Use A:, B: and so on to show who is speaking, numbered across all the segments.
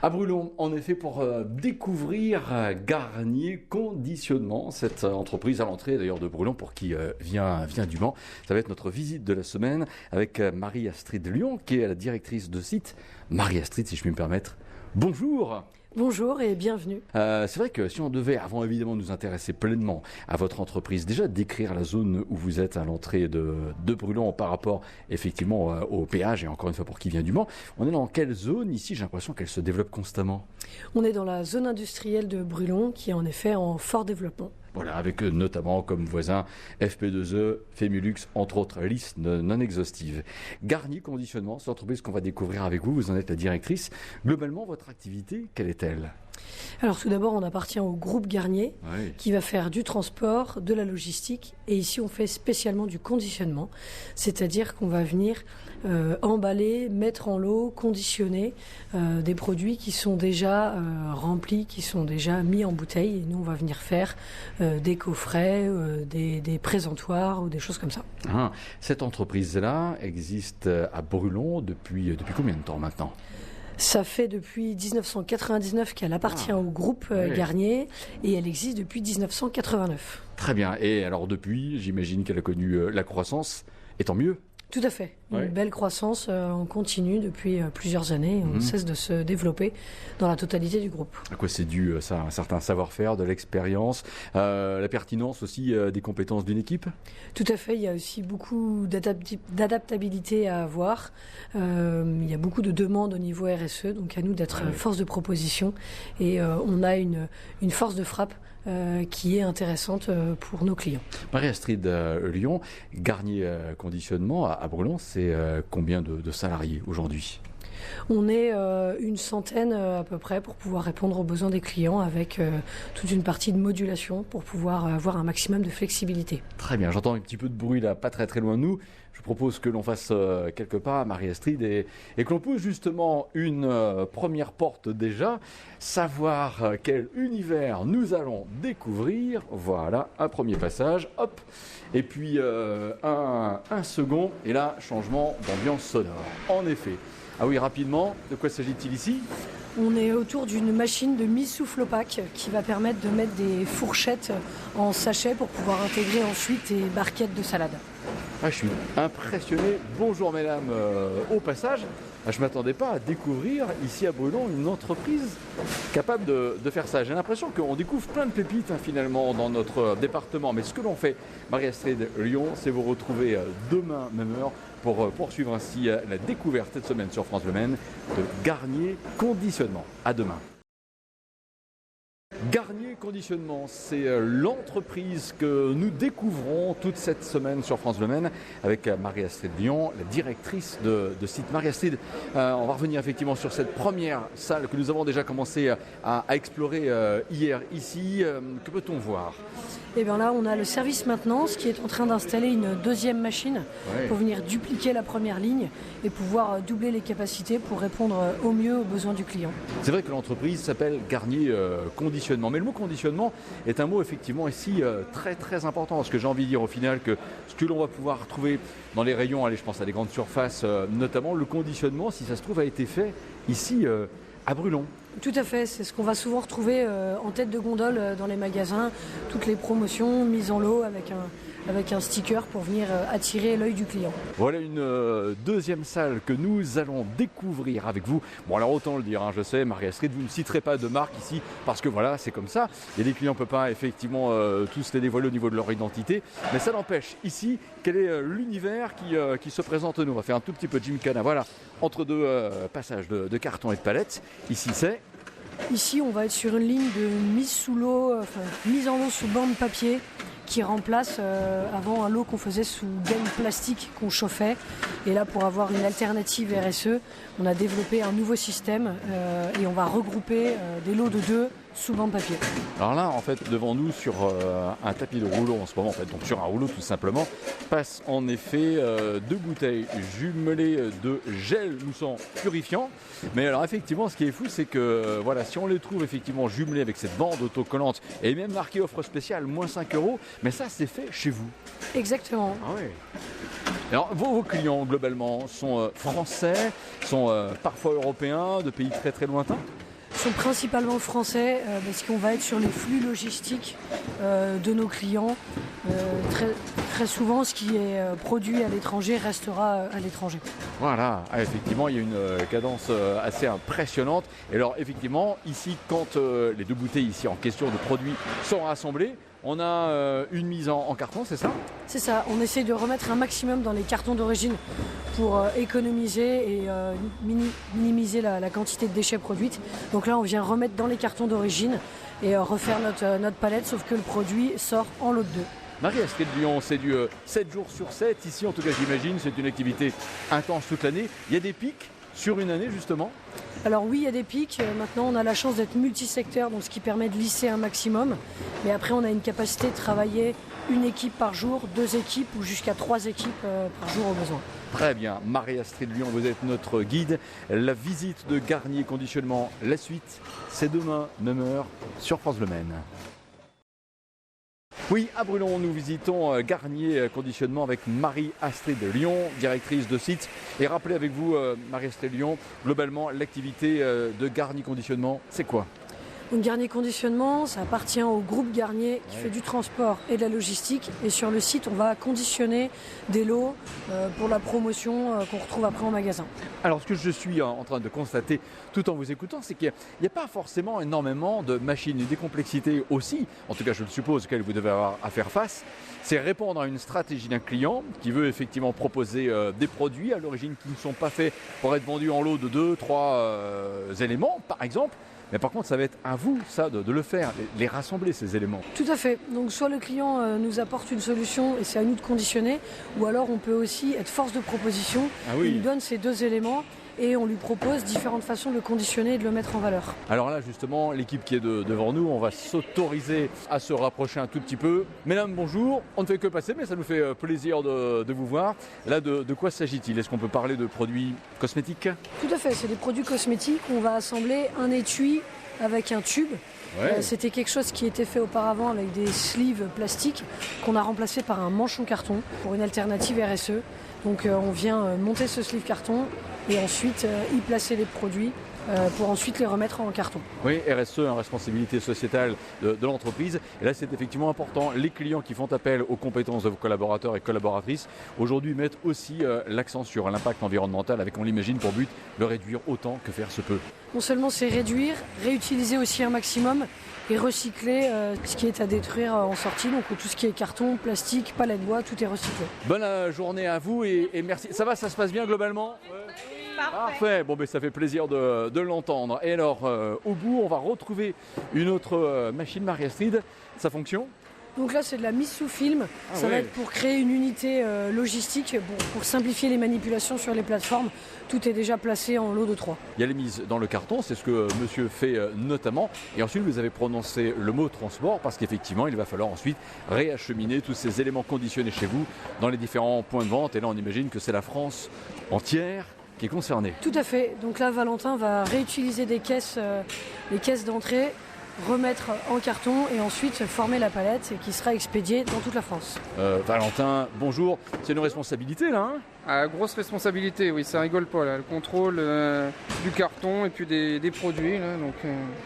A: À Brulon, en effet, pour découvrir Garnier Conditionnement, cette entreprise à l'entrée d'ailleurs de Brulon pour qui vient du Mans. Ça va être notre visite de la semaine avec Marie-Astrid Lyon, qui est la directrice de site. Marie-Astrid, si je puis me permettre, bonjour.
B: Bonjour et bienvenue.
A: C'est vrai que si on devait, avant évidemment de nous intéresser pleinement à votre entreprise, déjà décrire la zone où vous êtes à l'entrée de Brulon par rapport effectivement au péage, et encore une fois pour qui vient du Mans, on est dans quelle zone ici? J'ai l'impression qu'elle se développe constamment.
B: On est dans la zone industrielle de Brulon qui est en effet en fort développement.
A: Voilà, avec notamment comme voisin FP2E, Femulux, entre autres, liste non exhaustive. Garnier Conditionnement, c'est l'entreprise qu'on va découvrir avec vous, vous en êtes la directrice. Globalement, votre activité, quelle est-elle ?
B: Alors tout d'abord, on appartient au groupe Garnier
A: Oui.
B: qui va faire du transport, de la logistique et ici on fait spécialement du conditionnement, c'est-à-dire qu'on va venir emballer, mettre en lot, conditionner des produits qui sont déjà remplis, qui sont déjà mis en bouteille et nous on va venir faire des coffrets, des présentoirs ou des choses comme ça.
A: Cette entreprise-là existe à Brulon depuis combien de temps maintenant ?
B: Ça fait depuis 1999 qu'elle appartient au groupe Garnier et elle existe depuis 1989.
A: Très bien. Et alors depuis, j'imagine qu'elle a connu la croissance, et tant mieux.
B: Tout à fait. Une belle croissance en continu depuis plusieurs années. On ne cesse de se développer dans la totalité du groupe.
A: À quoi c'est dû ça? Un certain savoir-faire, de l'expérience, la pertinence aussi des compétences d'une équipe?
B: Tout à fait. Il y a aussi beaucoup d'adaptabilité à avoir. Il y a beaucoup de demandes au niveau RSE. Donc à nous d'être force de proposition. Et on a une force de frappe qui est intéressante pour nos clients.
A: Marie-Astrid Lyon, Garnier Conditionnement à Brulon, c'est combien de salariés aujourd'hui ?
B: On est une centaine à peu près pour pouvoir répondre aux besoins des clients avec toute une partie de modulation pour pouvoir avoir un maximum de flexibilité.
A: Très bien, j'entends un petit peu de bruit là, pas très loin de nous. Je propose que l'on fasse quelques pas à Marie-Astrid et que l'on pose justement une première porte déjà, savoir quel univers nous allons découvrir. Voilà, un premier passage, hop, et puis un second, et là, changement d'ambiance sonore. En effet. Ah oui, rapidement, de quoi s'agit-il ici ?
B: On est autour d'une machine de mi-souffle opaque qui va permettre de mettre des fourchettes en sachet pour pouvoir intégrer ensuite des barquettes de salade.
A: Ah, je suis impressionné. Bonjour mesdames, au passage. Je ne m'attendais pas à découvrir ici à Brulon une entreprise capable de faire ça. J'ai l'impression qu'on découvre plein de pépites finalement dans notre département. Mais ce que l'on fait, Marie-Astrid Lyon, c'est vous retrouver demain, même heure, pour poursuivre ainsi la découverte cette semaine sur France Bleu Maine de Garnier Conditionnement. À demain. Garnier Conditionnement, c'est l'entreprise que nous découvrons toute cette semaine sur France Bleu Maine avec Marie-Astrid Lyon, la directrice de site. Marie-Astrid, on va revenir effectivement sur cette première salle que nous avons déjà commencé à explorer hier ici. Que peut-on voir ?
B: Et bien là, on a le service maintenance qui est en train d'installer une deuxième machine pour venir dupliquer la première ligne et pouvoir doubler les capacités pour répondre au mieux aux besoins du client.
A: C'est vrai que l'entreprise s'appelle Garnier Conditionnement, mais le mot conditionnement est un mot effectivement ici très important, parce que j'ai envie de dire au final que ce que l'on va pouvoir trouver dans les rayons, allez, je pense à des grandes surfaces notamment, le conditionnement, si ça se trouve, a été fait ici à Brulon.
B: Tout à fait, c'est ce qu'on va souvent retrouver en tête de gondole dans les magasins, toutes les promotions mises en lot avec un sticker pour venir attirer l'œil du client.
A: Voilà une deuxième salle que nous allons découvrir avec vous. Bon alors autant le dire, je sais, Marie-Astrid, vous ne citerez pas de marque ici parce que voilà, c'est comme ça. Il y a des clients, on ne peut pas effectivement tous les dévoiler au niveau de leur identité, mais ça n'empêche ici quel est l'univers qui se présente à nous. On va faire un tout petit peu de gymkhana, voilà, entre deux passages de carton et de palettes. Ici c'est...
B: Ici, on va être sur une ligne de mise en lot sous bande papier qui remplace avant un lot qu'on faisait sous gaine plastique qu'on chauffait. Et là, pour avoir une alternative RSE, on a développé un nouveau système et on va regrouper des lots de 2 sous bande papier.
A: Alors là, en fait, devant nous, sur un tapis de rouleau en ce moment, en fait, donc sur un rouleau tout simplement, passe en effet 2 bouteilles jumelées de gel moussant purifiant. Mais alors effectivement, ce qui est fou, c'est que voilà, si on les trouve effectivement jumelées avec cette bande autocollante et même marqué offre spéciale, moins 5 €, mais ça c'est fait chez vous.
B: Exactement.
A: Ah oui. Alors vos clients globalement sont français, sont parfois européens, de pays très lointains ?
B: sont principalement français parce qu'on va être sur les flux logistiques de nos clients. Très souvent, ce qui est produit à l'étranger restera à l'étranger.
A: Voilà, effectivement, il y a une cadence assez impressionnante. Et alors, effectivement, ici, quand les deux bouteilles ici en question de produits sont rassemblées, on a une mise en carton, c'est ça?
B: C'est ça, on essaye de remettre un maximum dans les cartons d'origine pour économiser et minimiser la quantité de déchets produites. Donc là, on vient remettre dans les cartons d'origine et refaire notre palette, sauf que le produit sort en lot de 2.
A: Marie-Astrid Lyon, c'est du 7 jours sur 7. Ici, en tout cas, j'imagine, c'est une activité intense toute l'année. Il y a des pics sur une année, justement?
B: Alors oui, il y a des pics. Maintenant, on a la chance d'être multisecteur, donc ce qui permet de lisser un maximum. Mais après, on a une capacité de travailler une équipe par jour, 2 équipes ou jusqu'à 3 équipes par jour au besoin.
A: Très bien. Marie-Astrid Lyon, vous êtes notre guide. La visite de Garnier Conditionnement, la suite, c'est demain, même heure, sur France Bleu Maine. Oui, à Brulon, nous visitons Garnier Conditionnement avec Marie-Astrid Lyon, directrice de site. Et rappelez avec vous, Marie-Astrid Lyon, globalement, l'activité de Garnier Conditionnement, c'est quoi?
B: Donc Garnier Conditionnement, ça appartient au groupe Garnier qui fait du transport et de la logistique. Et sur le site, on va conditionner des lots pour la promotion qu'on retrouve après en magasin.
A: Alors ce que je suis en train de constater tout en vous écoutant, c'est qu'il n'y a pas forcément énormément de machines. Des complexités aussi, en tout cas je le suppose, auxquelles vous devez avoir à faire face. C'est répondre à une stratégie d'un client qui veut effectivement proposer des produits à l'origine qui ne sont pas faits pour être vendus en lot de 2-3 éléments, par exemple. Mais par contre, ça va être à vous, ça, de le faire, les rassembler, ces éléments.
B: Tout à fait. Donc soit le client nous apporte une solution et c'est à nous de conditionner, ou alors on peut aussi être force de proposition. Il nous donne ces 2 éléments et on lui propose différentes façons de le conditionner et de le mettre en valeur.
A: Alors là, justement, l'équipe qui est devant nous, on va s'autoriser à se rapprocher un tout petit peu. Mesdames, bonjour. On ne fait que passer, mais ça nous fait plaisir de vous voir. Là, de quoi s'agit-il? Est-ce qu'on peut parler de produits cosmétiques?
B: Tout à fait, c'est des produits cosmétiques. On va assembler un étui avec un tube.
A: Ouais.
B: C'était quelque chose qui était fait auparavant avec des sleeves plastiques qu'on a remplacé par un manchon carton pour une alternative RSE. Donc on vient monter ce sleeve carton et ensuite y placer les produits pour ensuite les remettre en carton.
A: Oui, RSE, responsabilité sociétale de l'entreprise. Et là, c'est effectivement important. Les clients qui font appel aux compétences de vos collaborateurs et collaboratrices, aujourd'hui mettent aussi l'accent sur l'impact environnemental avec, on l'imagine, pour but de réduire autant que faire se peut.
B: Non seulement c'est réduire, réutiliser aussi un maximum et recycler ce qui est à détruire en sortie. Donc tout ce qui est carton, plastique, palette bois, tout est recyclé.
A: Bonne journée à vous et merci. Ça va, ça se passe bien globalement? Parfait, bon ben ça fait plaisir de l'entendre. Et alors, au bout, on va retrouver une autre machine Marie-Astrid. Ça fonctionne?
B: Donc là, c'est de la mise sous film. Ça va être pour créer une unité logistique, pour simplifier les manipulations sur les plateformes. Tout est déjà placé en lot de 3.
A: Il y a les mises dans le carton, c'est ce que monsieur fait notamment. Et ensuite, vous avez prononcé le mot transport parce qu'effectivement, il va falloir ensuite réacheminer tous ces éléments conditionnés chez vous dans les différents points de vente. Et là, on imagine que c'est la France entière qui est concernée.
B: Tout à fait. Donc là, Valentin va réutiliser des caisses, les caisses d'entrée, remettre en carton et ensuite former la palette qui sera expédiée dans toute la France.
A: Valentin, bonjour. C'est une responsabilité là, hein?
C: Grosse responsabilité, oui, ça rigole pas là. Le contrôle du carton et puis des produits là. Donc,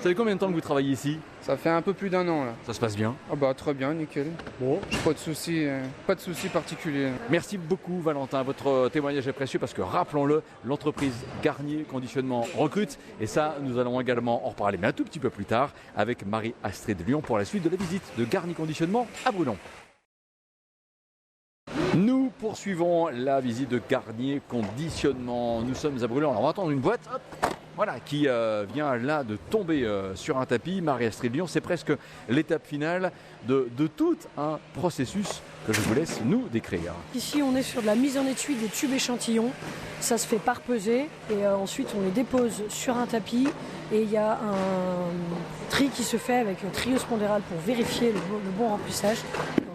A: ça fait combien de temps que vous travaillez ici?
C: Ça fait un peu plus d'1 an là.
A: Ça se passe bien?
C: Ah bah très bien, nickel.
A: Bon.
C: Pas de soucis particuliers.
A: Merci beaucoup Valentin, votre témoignage est précieux parce que rappelons-le, l'entreprise Garnier Conditionnement recrute et ça nous allons également en reparler mais un tout petit peu plus tard avec Marie-Astrid Lyon pour la suite de la visite de Garnier Conditionnement à Brulon. Nous poursuivons la visite de Garnier Conditionnement. Nous sommes à Brulon. Alors on va entendre une boîte voilà, qui vient là de tomber sur un tapis. Marie-Astrid Lyon, c'est presque l'étape finale de tout un processus que je vous laisse nous décrire.
B: Ici, on est sur de la mise en étui des tubes échantillons. Ça se fait par pesée et ensuite on les dépose sur un tapis et il y a un tri qui se fait avec un trio spondéral pour vérifier le bon remplissage.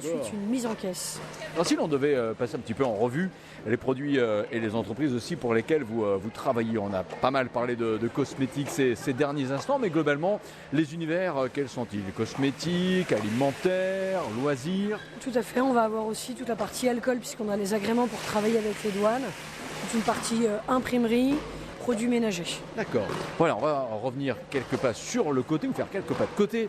B: Et ensuite une mise en caisse.
A: Alors si l'on devait passer un petit peu en revue les produits et les entreprises aussi pour lesquelles vous travaillez, on a pas mal parlé de cosmétiques ces derniers instants, mais globalement, les univers, quels sont-ils? Cosmétiques, alimentaires, loisirs?
B: Tout à fait, on va avoir aussi toute la partie alcool puisqu'on a les agréments pour travailler avec les douanes, toute une partie imprimerie produits ménagers.
A: D'accord. Voilà, on va revenir quelques pas sur le côté, ou faire quelques pas de côté.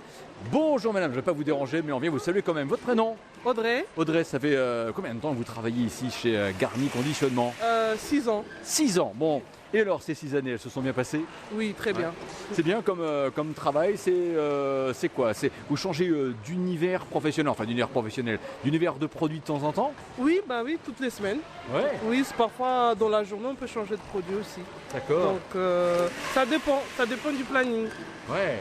A: Bonjour madame, je ne vais pas vous déranger, mais on vient vous saluer quand même. Votre prénom ?
D: Audrey,
A: Audrey, ça fait combien de temps que vous travaillez ici chez Garni Conditionnement ?
D: 6 ans.
A: 6 ans, bon. Et alors, ces 6 années, elles se sont bien passées ?
D: Oui, très bien.
A: C'est bien comme travail, c'est quoi ? Vous changez d'univers professionnel, enfin d'univers professionnel, d'univers de produits de temps en temps ?
D: Oui, toutes les semaines.
A: Ouais.
D: Oui, c'est parfois dans la journée, on peut changer de produit aussi.
A: D'accord.
D: Donc, ça dépend du planning.
A: Ouais.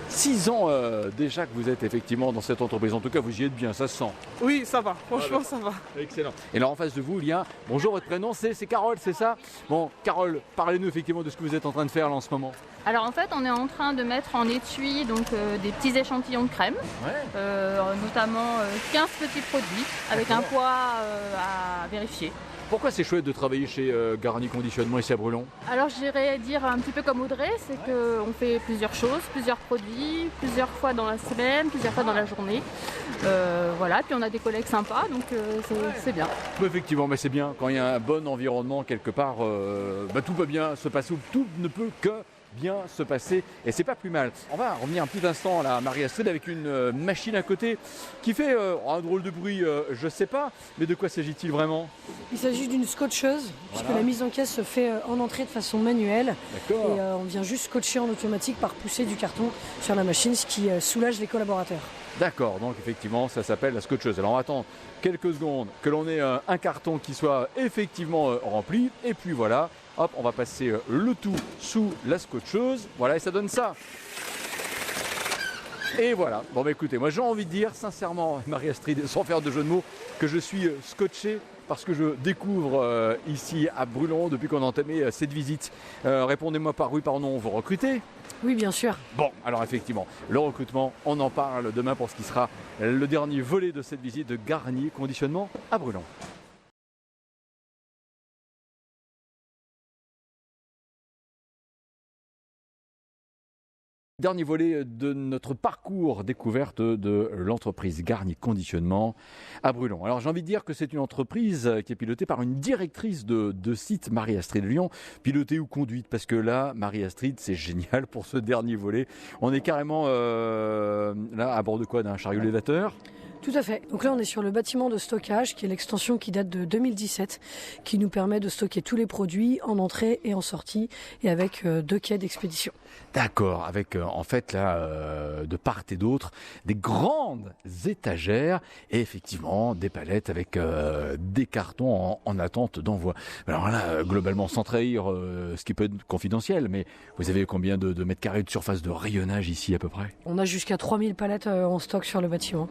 A: 6 ans déjà que vous êtes effectivement dans cette entreprise. En tout cas, vous y êtes bien, ça se sent.
D: Oui, ça va, franchement, ça va.
A: Excellent. Et là, en face de vous, il y a... Bonjour, votre prénom, c'est Carole, c'est ça ? Bon, Carole, parlez-nous effectivement de ce que vous êtes en train de faire là en ce moment.
E: Alors en fait, on est en train de mettre en étui donc, des petits échantillons de crème, notamment 15 petits produits avec un poids à vérifier.
A: Pourquoi c'est chouette de travailler chez Garni Conditionnement ici à Brulon ?
E: Alors j'irais dire un petit peu comme Audrey, c'est qu'on fait plusieurs choses, plusieurs produits, plusieurs fois dans la semaine, plusieurs fois dans la journée. Voilà, puis on a des collègues sympas, donc c'est bien.
A: Effectivement, mais c'est bien, quand il y a un bon environnement quelque part, tout peut bien se passer, tout ne peut que bien se passer et c'est pas plus mal. On va revenir un petit instant à la Marie-Astrid avec une machine à côté qui fait un drôle de bruit, je sais pas, mais de quoi s'agit-il vraiment ?
B: Il s'agit d'une scotcheuse, puisque la mise en caisse se fait en entrée de façon manuelle.
A: D'accord.
B: Et on vient juste scotcher en automatique par pousser du carton sur la machine, ce qui soulage les collaborateurs.
A: D'accord, donc effectivement ça s'appelle la scotcheuse. Alors on va attendre quelques secondes que l'on ait un carton qui soit effectivement rempli et puis voilà, hop, on va passer le tout sous la scotcheuse, voilà et ça donne ça. Et voilà, bon écoutez, moi j'ai envie de dire sincèrement, Marie-Astrid, sans faire de jeu de mots, que je suis scotché parce que je découvre ici à Brulon depuis qu'on a entamé cette visite. Répondez-moi par oui, par non, vous recrutez ?
B: Oui, bien sûr.
A: Bon, alors effectivement, le recrutement, on en parle demain pour ce qui sera le dernier volet de cette visite de Garni Conditionnement à Brulon. Dernier volet de notre parcours découverte de l'entreprise Garni Conditionnement à Brulon. Alors j'ai envie de dire que c'est une entreprise qui est pilotée par une directrice de site, Marie-Astrid Lyon, pilotée ou conduite, parce que là, Marie-Astrid, c'est génial pour ce dernier volet. On est carrément là à bord de quoi ? D'un chariot élévateur ?
B: Tout à fait. Donc là, on est sur le bâtiment de stockage, qui est l'extension qui date de 2017, qui nous permet de stocker tous les produits en entrée et en sortie, et avec 2 quais d'expédition.
A: D'accord, avec en fait là, de part et d'autre, des grandes étagères et effectivement des palettes avec des cartons en attente d'envoi. Alors là, globalement, sans trahir ce qui peut être confidentiel, mais vous avez combien de mètres carrés de surface de rayonnage ici à peu près ?
B: On a jusqu'à 3000 palettes en stock sur le bâtiment.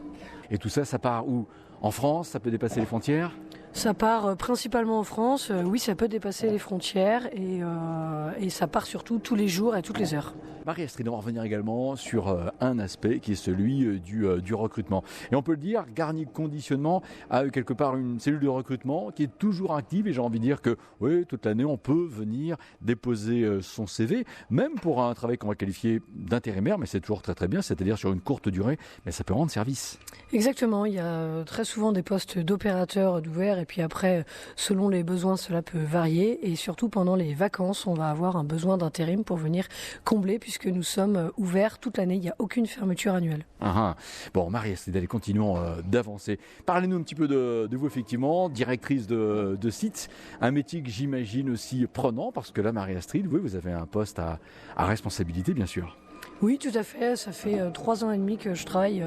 A: Et tout ça, ça part où ? En France, ça peut dépasser les frontières ?
B: Ça part principalement en France. Oui, ça peut dépasser les frontières et ça part surtout tous les jours et toutes les heures.
A: Marie-Astrid, on va revenir également sur un aspect qui est celui du recrutement. Et on peut le dire, Garni Conditionnement a quelque part une cellule de recrutement qui est toujours active et j'ai envie de dire que oui, toute l'année on peut venir déposer son CV, même pour un travail qu'on va qualifier d'intérimaire, mais c'est toujours très très bien, c'est-à-dire sur une courte durée, mais ça peut rendre service.
B: Exactement, il y a très souvent des postes d'opérateurs d'ouverts et puis après, selon les besoins, cela peut varier et surtout pendant les vacances, on va avoir un besoin d'intérim pour venir combler puisque nous sommes ouverts toute l'année, il n'y a aucune fermeture annuelle.
A: Bon, Marie-Astrid, allez, continuons d'avancer. Parlez-nous un petit peu de vous, effectivement, directrice de site, un métier que j'imagine aussi prenant, parce que là, Marie-Astrid, oui, vous avez un poste à responsabilité, bien sûr.
B: Oui, tout à fait. Ça fait 3 ans et demi que je travaille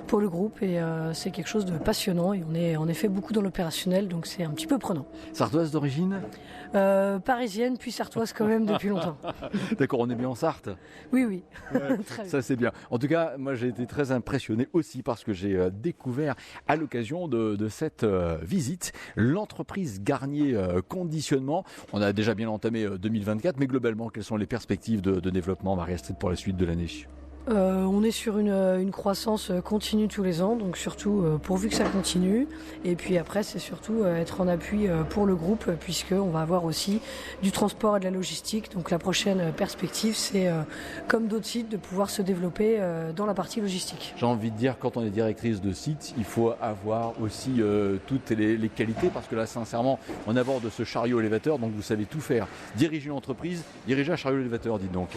B: pour le groupe et c'est quelque chose de passionnant et on est en effet beaucoup dans l'opérationnel, donc c'est un petit peu prenant.
A: Sartoise d'origine ?
B: Parisienne, puis sartoise quand même depuis longtemps.
A: D'accord, on est bien en Sarthe ?
B: Oui, oui.
A: Ouais,
B: Très bien.
A: ça c'est bien. En tout cas, moi j'ai été très impressionné aussi parce que j'ai découvert à l'occasion de cette visite l'entreprise Garni Conditionnement. On a déjà bien entamé 2024, mais globalement, quelles sont les perspectives de développement, Marie-Astrid, pour la suite de l'année ?
B: On est sur une croissance continue tous les ans, donc surtout pourvu que ça continue. Et puis après, c'est surtout être en appui pour le groupe, puisqu'on va avoir aussi du transport et de la logistique. Donc la prochaine perspective, c'est comme d'autres sites, de pouvoir se développer dans la partie logistique.
A: J'ai envie de dire, quand on est directrice de site, il faut avoir aussi toutes les qualités, parce que là, sincèrement, on aborde ce chariot élévateur, donc vous savez tout faire. Diriger une entreprise, diriger un chariot élévateur, dites donc.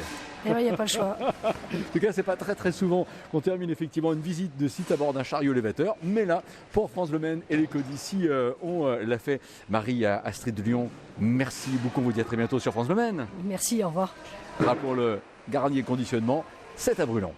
B: Eh bien, il n'y a pas le choix.
A: En tout cas, c'est pas très souvent qu'on termine effectivement une visite de site à bord d'un chariot élévateur, mais là, pour France Bleu Maine et l'éco d'ici, on l'a fait. Marie Astrid de Lyon, merci beaucoup, on vous dit à très bientôt sur France Bleu Maine.
B: Merci, au revoir.
A: Rappelons le Garnier Conditionnement, c'est à Brûlant.